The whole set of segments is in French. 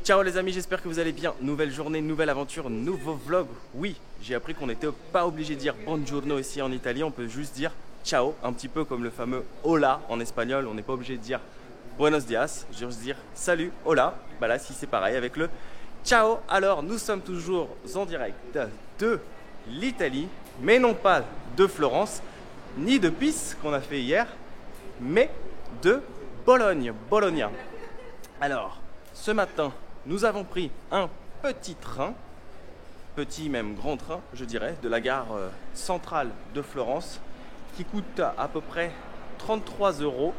Ciao les amis, j'espère que vous allez bien. Nouvelle journée, nouvelle aventure, nouveau vlog. Oui, j'ai appris qu'on n'était pas obligé de dire buongiorno ici en Italie, on peut juste dire ciao, un petit peu comme le fameux hola en espagnol. On n'est pas obligé de dire buenos dias, je veux dire salut, hola. Bah là, si c'est pareil avec le ciao. Alors, nous sommes toujours en direct de l'Italie, mais non pas de Florence, ni de Pise qu'on a fait hier, mais de Bologne, Bologna. Alors, ce matin, nous avons pris un petit train, petit même grand train, je dirais, de la gare centrale de Florence, qui coûte à peu près 33 €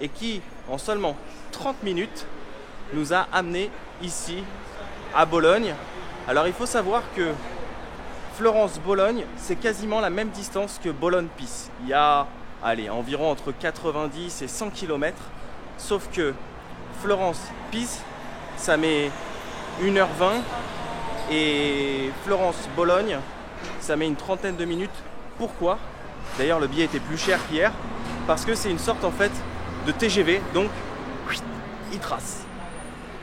et qui, en seulement 30 minutes, nous a amenés ici, à Bologne. Alors, il faut savoir que Florence-Bologne, c'est quasiment la même distance que Bologne-Pise. Il y a, allez, environ entre 90 et 100 km, sauf que Florence-Pise, ça met 1h20 et Florence-Bologne, ça met une trentaine de minutes. Pourquoi? D'ailleurs, le billet était plus cher qu'hier parce que c'est une sorte en fait de TGV, donc il trace.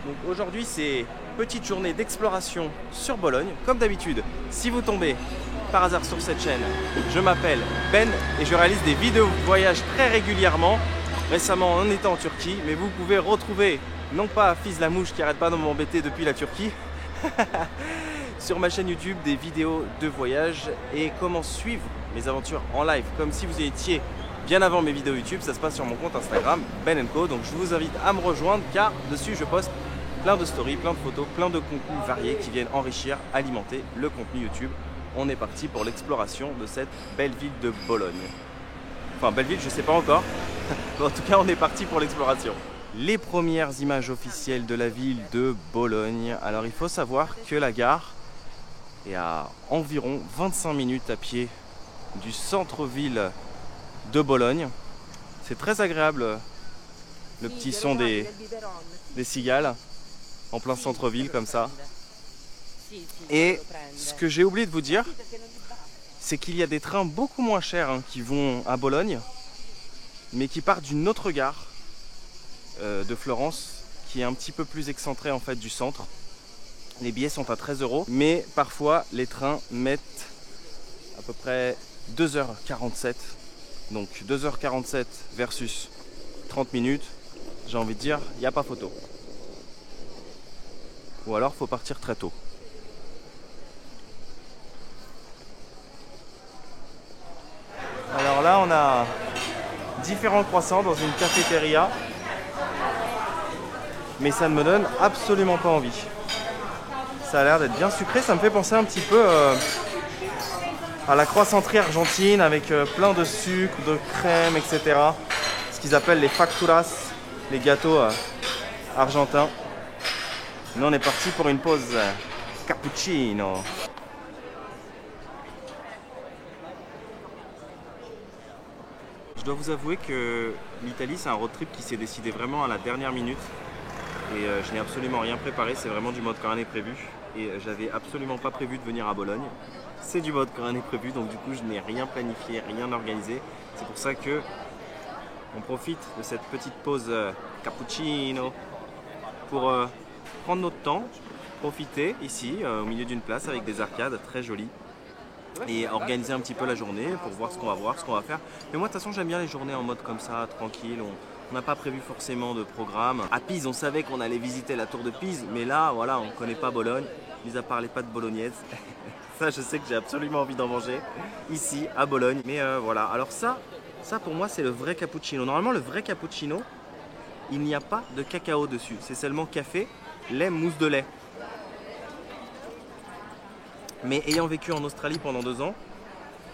Donc aujourd'hui, c'est petite journée d'exploration sur Bologne. Comme d'habitude, si vous tombez par hasard sur cette chaîne, je m'appelle Ben et je réalise des vidéos de voyage très régulièrement. Récemment, on était en Turquie, mais vous pouvez retrouver non pas Fils la mouche qui arrête pas de m'embêter depuis la Turquie, sur ma chaîne YouTube des vidéos de voyage et comment suivre mes aventures en live comme si vous étiez bien avant mes vidéos YouTube. Ça se passe sur mon compte Instagram Ben & Co. Donc je vous invite à me rejoindre car dessus je poste plein de stories, plein de photos, plein de contenus variés qui viennent enrichir, alimenter le contenu YouTube. On est parti pour l'exploration de cette belle ville de Bologne. Enfin, belle ville, je sais pas encore. En tout cas, on est parti pour l'exploration. Les premières images officielles de la ville de Bologne. Alors, il faut savoir que la gare est à environ 25 minutes à pied du centre-ville de Bologne. C'est très agréable, le petit son des cigales en plein centre-ville comme ça. Et ce que j'ai oublié de vous dire, c'est qu'il y a des trains beaucoup moins chers qui vont à Bologne, mais qui partent d'une autre gare de Florence, qui est un petit peu plus excentrée en fait du centre. Les billets sont à 13 €, mais parfois les trains mettent à peu près 2h47. Donc 2h47 versus 30 minutes, j'ai envie de dire, il n'y a pas photo. Ou alors faut partir très tôt. Alors là, on a différents croissants dans une cafétéria, mais ça ne me donne absolument pas envie. Ça a l'air d'être bien sucré, ça me fait penser un petit peu à la croissanterie argentine avec plein de sucre, de crème, etc. Ce qu'ils appellent les facturas, les gâteaux argentins. Nous, on est parti pour une pause cappuccino. Je dois vous avouer que l'Italie, c'est un road trip qui s'est décidé vraiment à la dernière minute. Et je n'ai absolument rien préparé, c'est vraiment du mode quand rien n'est prévu. Et j'avais absolument pas prévu de venir à Bologne. C'est du mode quand rien n'est prévu, donc du coup je n'ai rien planifié, rien organisé. C'est pour ça que on profite de cette petite pause cappuccino pour prendre notre temps, profiter ici au milieu d'une place avec des arcades très jolies. Et organiser un petit peu la journée pour voir ce qu'on va voir, ce qu'on va faire. Mais moi de toute façon j'aime bien les journées en mode comme ça, tranquille. On n'a pas prévu forcément de programme. À Pise, on savait qu'on allait visiter la tour de Pise, mais là, voilà, on ne connaît pas Bologne, mis à part les pâtes bolognaises. Ça, je sais que j'ai absolument envie d'en manger ici, à Bologne. Mais voilà, alors ça pour moi, c'est le vrai cappuccino. Normalement, le vrai cappuccino, il n'y a pas de cacao dessus. C'est seulement café, lait, mousse de lait. Mais ayant vécu en Australie pendant 2 ans,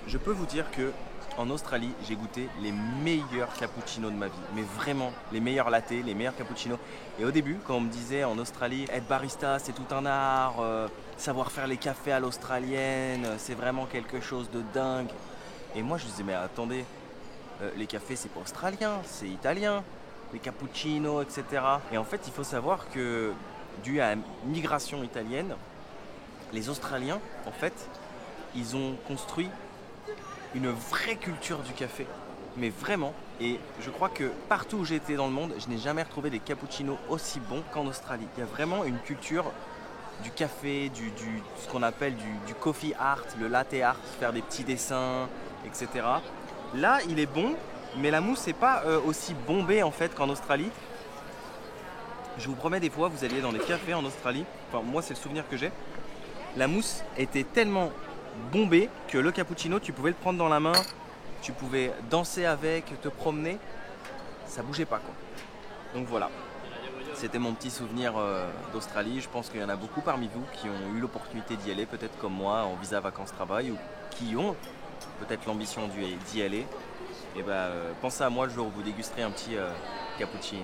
je peux vous dire que en Australie, j'ai goûté les meilleurs cappuccinos de ma vie. Mais vraiment, les meilleurs lattés, les meilleurs cappuccinos. Et au début, quand on me disait en Australie, être barista, c'est tout un art, savoir faire les cafés à l'australienne, c'est vraiment quelque chose de dingue. Et moi, je disais, mais attendez, les cafés, c'est pas australien, c'est italien. Les cappuccinos, etc. Et en fait, il faut savoir que, dû à la migration italienne, les Australiens, en fait, ils ont construit une vraie culture du café. mais vraiment. Et je crois que partout où j'ai été dans le monde, je n'ai jamais retrouvé des cappuccinos aussi bons qu'en Australie. Il y a vraiment une culture du café, ce qu'on appelle du coffee art, le latte art, faire des petits dessins, etc. Là, il est bon, mais la mousse n'est pas aussi bombée en fait qu'en Australie. Je vous promets, des fois, vous alliez dans des cafés en Australie, enfin moi c'est le souvenir que j'ai, la mousse était tellement bombée que le cappuccino, tu pouvais le prendre dans la main, tu pouvais danser avec, te promener, ça bougeait pas quoi. Donc voilà, c'était mon petit souvenir d'Australie. Je pense qu'il y en a beaucoup parmi vous qui ont eu l'opportunité d'y aller, peut-être comme moi, en visa vacances-travail, ou qui ont peut-être l'ambition d'y aller. Et ben, pensez à moi le jour où vous dégusterez un petit cappuccino.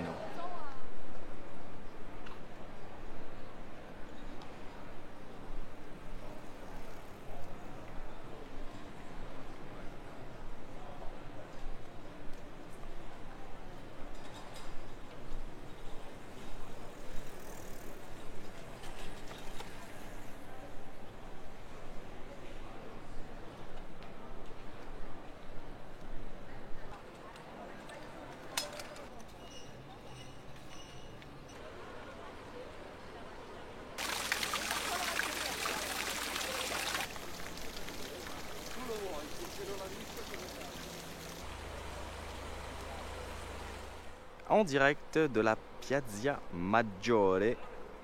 En direct de la Piazza Maggiore,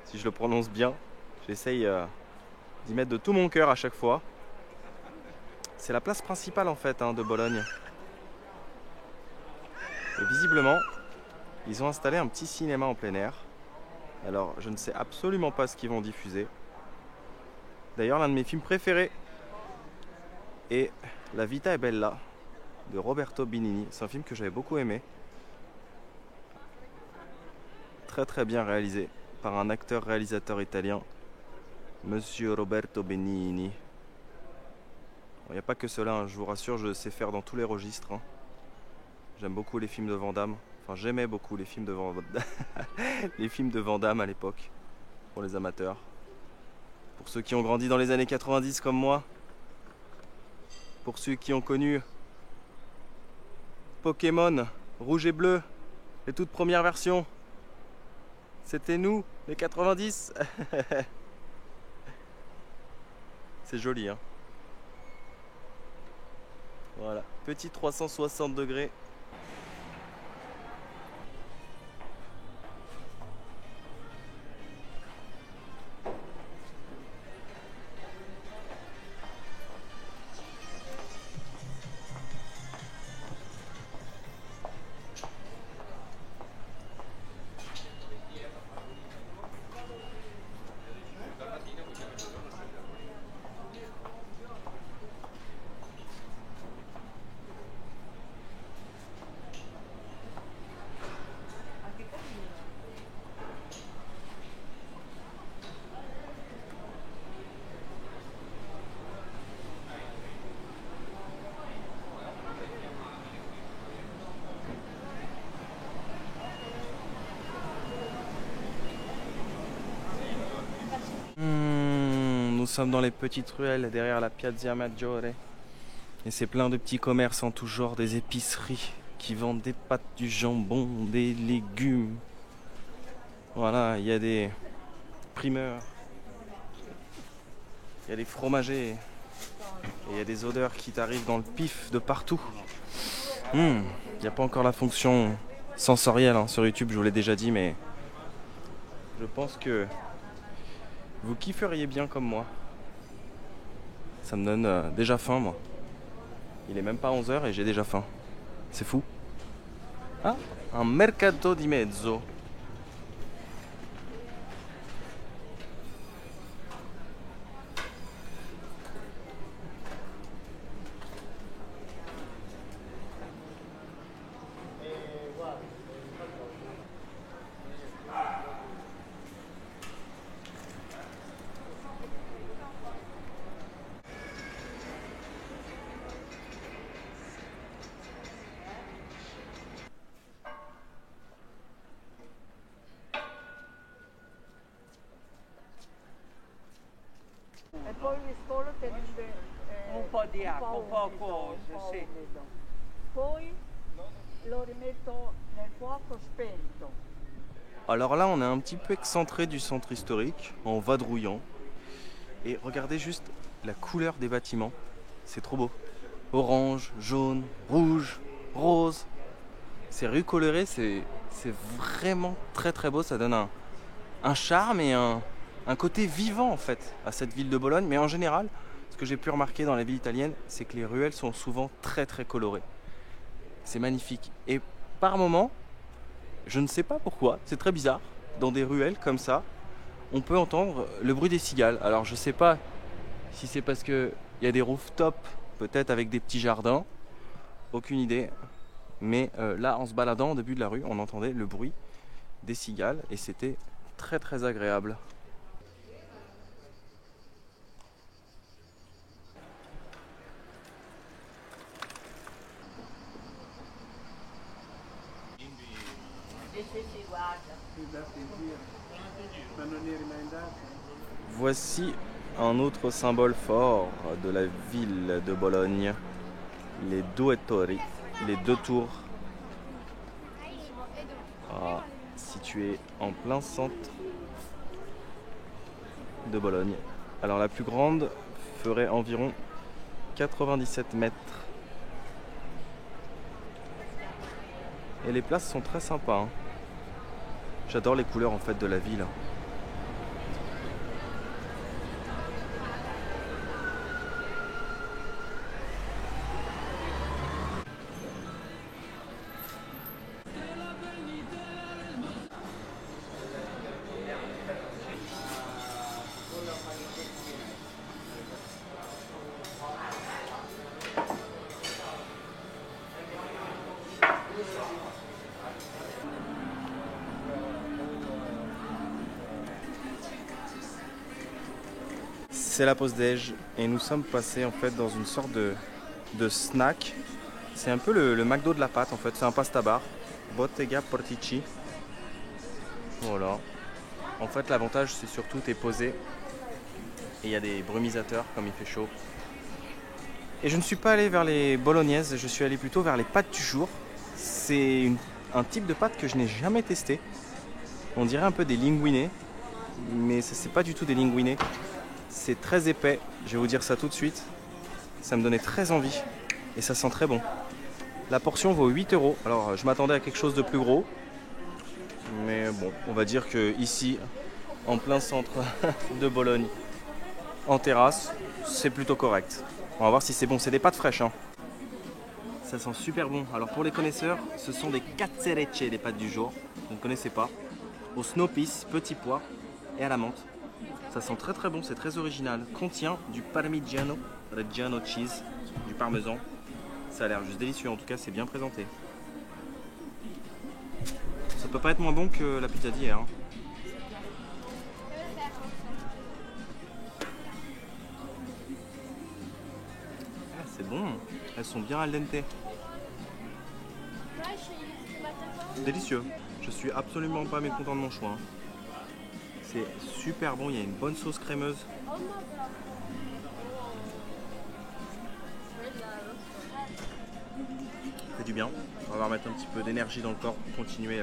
si je le prononce bien, j'essaye d'y mettre de tout mon cœur à chaque fois. C'est la place principale en fait de Bologne. Et visiblement, ils ont installé un petit cinéma en plein air. Alors, je ne sais absolument pas ce qu'ils vont diffuser. D'ailleurs, l'un de mes films préférés est La Vita è Bella de Roberto Benigni. C'est un film que j'avais beaucoup aimé. Très très bien réalisé par un acteur-réalisateur italien, Monsieur Roberto Benigni. Il n'y a pas que cela, je vous rassure, je sais faire dans tous les registres. J'aime beaucoup les films de Van Damme. Enfin, j'aimais beaucoup les films de Van Damme. Les films de Van Damme à l'époque, pour les amateurs. Pour ceux qui ont grandi dans les années 90 comme moi. Pour ceux qui ont connu Pokémon, rouge et bleu, les toutes premières versions. C'était nous, les 90. C'est joli, hein. Voilà, petit 360 degrés. Nous sommes dans les petites ruelles derrière la Piazza Maggiore. Et c'est plein de petits commerces en tout genre, des épiceries qui vendent des pâtes, du jambon, des légumes. Voilà, il y a des primeurs, il y a des fromagers, et il y a des odeurs qui t'arrivent dans le pif de partout. Il n'y a pas encore la fonction sensorielle sur YouTube, je vous l'ai déjà dit, mais je pense que vous kifferiez bien comme moi. Ça me donne déjà faim, moi. Il est même pas 11h et j'ai déjà faim. C'est fou. Ah, un mercato di mezzo. E poi il riscolo tenete Un po' di acqua, un po' umido, acquoso, un po' sì. umido. Poi lo rimetto nel fuoco spento. Alors là, on est un petit peu excentré du centre historique, en vadrouillant. Et regardez juste la couleur des bâtiments. C'est trop beau. Orange, jaune, rouge, rose. Ces rues colorées, c'est vraiment très très beau. Ça donne un charme et un côté vivant en fait à cette ville de Bologne. Mais en général, ce que j'ai pu remarquer dans les villes italiennes, c'est que les ruelles sont souvent très très colorées. C'est magnifique. Et par moments, je ne sais pas pourquoi, c'est très bizarre, dans des ruelles comme ça, on peut entendre le bruit des cigales. Alors je ne sais pas si c'est parce qu'il y a des rooftops, peut-être avec des petits jardins, aucune idée. Mais là, en se baladant au début de la rue, on entendait le bruit des cigales et c'était très très agréable. Voici un autre symbole fort de la ville de Bologne, les Due Torri, les deux tours, situées en plein centre de Bologne. Alors la plus grande ferait environ 97 mètres. Et les places sont très sympas. J'adore les couleurs en fait de la ville. C'est la pause déj et nous sommes passés en fait dans une sorte de snack. C'est un peu le McDo de la pâte en fait, c'est un pasta bar. Bottega Portici. Voilà. En fait l'avantage c'est surtout t'es posé et il y a des brumisateurs comme il fait chaud. Et je ne suis pas allé vers les bolognaises, je suis allé plutôt vers les pâtes du jour. C'est un type de pâte que je n'ai jamais testé. On dirait un peu des linguine, mais c'est pas du tout des linguine. C'est très épais, je vais vous dire ça tout de suite. Ça me donnait très envie et ça sent très bon. La portion vaut 8 €. Alors je m'attendais à quelque chose de plus gros. Mais bon, on va dire que ici, en plein centre de Bologne, en terrasse, c'est plutôt correct. On va voir si c'est bon, c'est des pâtes fraîches. Ça sent super bon. Alors pour les connaisseurs, ce sont des cazzerecce, les pâtes du jour. Vous ne connaissez pas. Au snowpiece, petit pois et à la menthe. Ça sent très très bon, c'est très original. Contient du parmigiano reggiano cheese, du parmesan. Ça a l'air juste délicieux, en tout cas c'est bien présenté. Ça peut pas être moins bon que la pizza d'hier. C'est bon, elles sont bien al dente. Délicieux. Je suis absolument pas mécontent de mon choix. C'est super bon, il y a une bonne sauce crémeuse. Ça fait du bien. On va remettre un petit peu d'énergie dans le corps pour continuer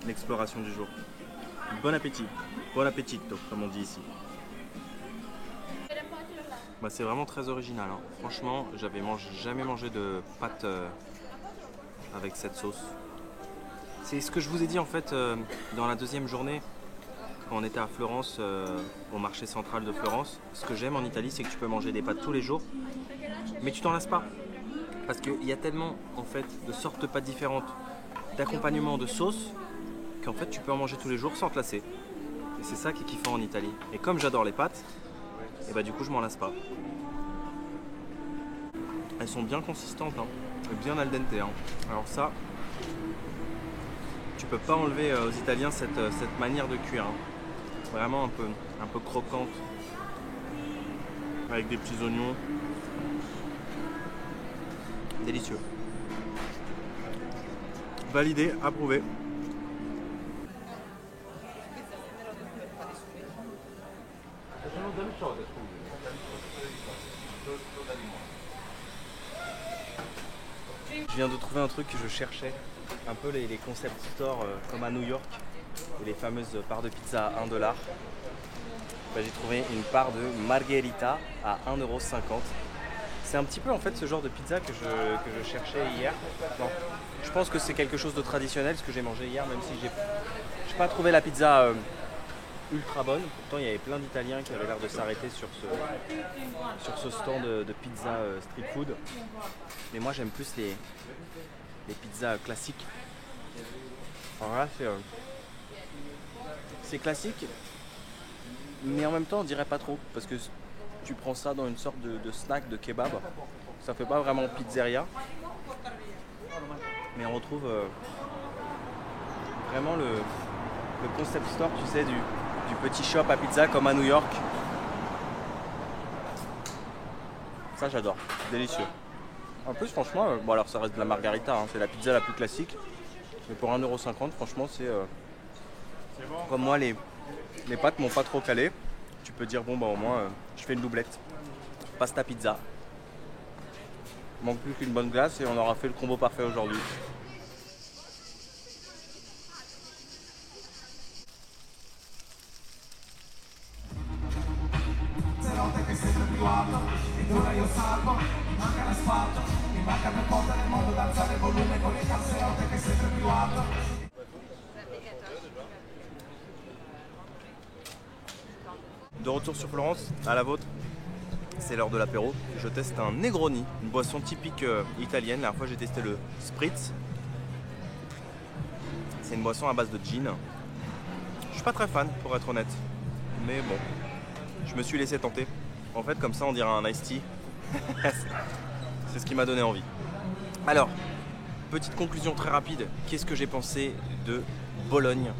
l'exploration du jour. Bon appétit. Bon appetito, comme on dit ici. Bah, c'est vraiment très original. Franchement, j'avais jamais mangé de pâtes avec cette sauce. C'est ce que je vous ai dit en fait dans la deuxième journée. Quand on était à Florence, au marché central de Florence, ce que j'aime en Italie, c'est que tu peux manger des pâtes tous les jours, mais tu t'en lasses pas. Parce qu'il y a tellement en fait de sortes de pâtes différentes, d'accompagnement de sauces, qu'en fait tu peux en manger tous les jours sans te lasser. Et c'est ça qui est kiffant en Italie. Et comme j'adore les pâtes, et bah du coup je m'en lasse pas. Elles sont bien consistantes, et bien al dente. Alors ça, tu peux pas enlever aux Italiens cette manière de cuire. Vraiment un peu croquante, avec des petits oignons. Délicieux. Validé, approuvé. Je viens de trouver un truc que je cherchais, un peu les concept stores comme à New York, et les fameuses parts de pizza à 1 $. J'ai trouvé une part de margherita à 1,50 €. C'est un petit peu en fait ce genre de pizza que je cherchais hier. Non, je pense que c'est quelque chose de traditionnel ce que j'ai mangé hier, même si j'ai pas trouvé la pizza ultra bonne. Pourtant il y avait plein d'Italiens qui avaient l'air de s'arrêter sur ce stand de pizza street food. Mais moi j'aime plus les pizzas classiques. Alors là c'est classique, mais en même temps on dirait pas trop, parce que tu prends ça dans une sorte de snack, de kebab. Ça fait pas vraiment pizzeria, mais on retrouve vraiment le concept store, tu sais, du petit shop à pizza comme à New York. Ça j'adore, délicieux. En plus franchement, bon alors ça reste de la margarita, hein, c'est la pizza la plus classique. Mais pour 1,50 €, franchement c'est... Comme moi les pâtes m'ont pas trop calé. Tu peux dire bon bah au moins je fais une doublette. Pasta pizza. Manque plus qu'une bonne glace et on aura fait le combo parfait aujourd'hui. De retour sur Florence, à la vôtre, c'est l'heure de l'apéro. Je teste un Negroni, une boisson typique italienne. La dernière fois j'ai testé le Spritz. C'est une boisson à base de gin. Je suis pas très fan pour être honnête, mais bon, je me suis laissé tenter. En fait comme ça on dirait un iced tea. C'est ce qui m'a donné envie. Alors, petite conclusion très rapide, qu'est-ce que j'ai pensé de Bologne?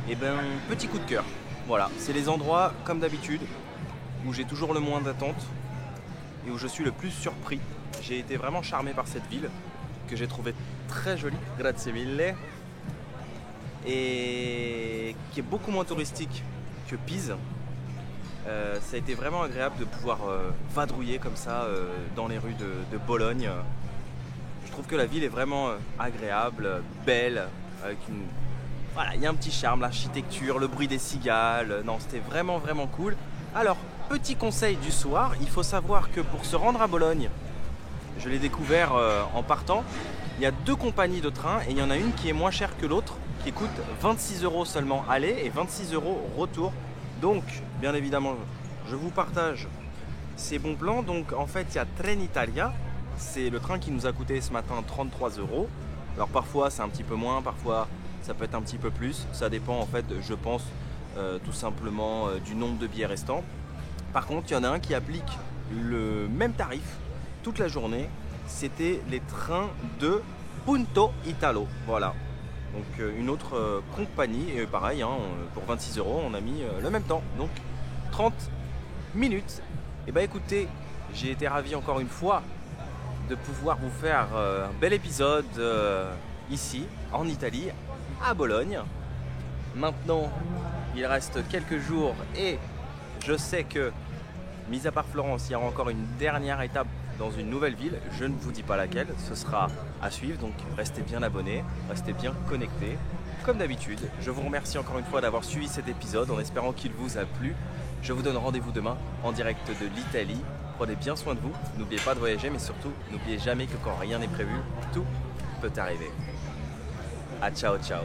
Eh ben, petit coup de cœur. Voilà, c'est les endroits, comme d'habitude, où j'ai toujours le moins d'attente et où je suis le plus surpris. J'ai été vraiment charmé par cette ville, que j'ai trouvée très jolie, grazie mille, et qui est beaucoup moins touristique que Pise. Ça a été vraiment agréable de pouvoir vadrouiller comme ça dans les rues de Bologne. Je trouve que la ville est vraiment agréable, belle, avec une... Voilà, il y a un petit charme, l'architecture, le bruit des cigales. Non, c'était vraiment vraiment cool. Alors, petit conseil du soir, il faut savoir que pour se rendre à Bologne, je l'ai découvert en partant, il y a 2 compagnies de train et il y en a une qui est moins chère que l'autre, qui coûte 26 € seulement aller et 26 € retour. Donc, bien évidemment, je vous partage ces bons plans. Donc, en fait, il y a Trenitalia, c'est le train qui nous a coûté ce matin 33 €. Alors, parfois, c'est un petit peu moins, parfois, ça peut être un petit peu plus. Ça dépend, en fait, je pense, tout simplement du nombre de billets restants. Par contre, il y en a un qui applique le même tarif toute la journée. C'était les trains de Punto Italo. Voilà. Donc une autre compagnie, et pareil, hein, pour 26 €, on a mis le même temps, donc 30 minutes. Et bah écoutez, j'ai été ravi encore une fois de pouvoir vous faire un bel épisode ici, en Italie, à Bologne. Maintenant, il reste quelques jours et je sais que, mis à part Florence, il y aura encore une dernière étape dans une nouvelle ville. Je ne vous dis pas laquelle, ce sera à suivre, donc restez bien abonnés, restez bien connectés. Comme d'habitude, je vous remercie encore une fois d'avoir suivi cet épisode en espérant qu'il vous a plu. Je vous donne rendez-vous demain en direct de l'Italie. Prenez bien soin de vous, n'oubliez pas de voyager, mais surtout, n'oubliez jamais que quand rien n'est prévu, tout peut arriver. A ciao ciao.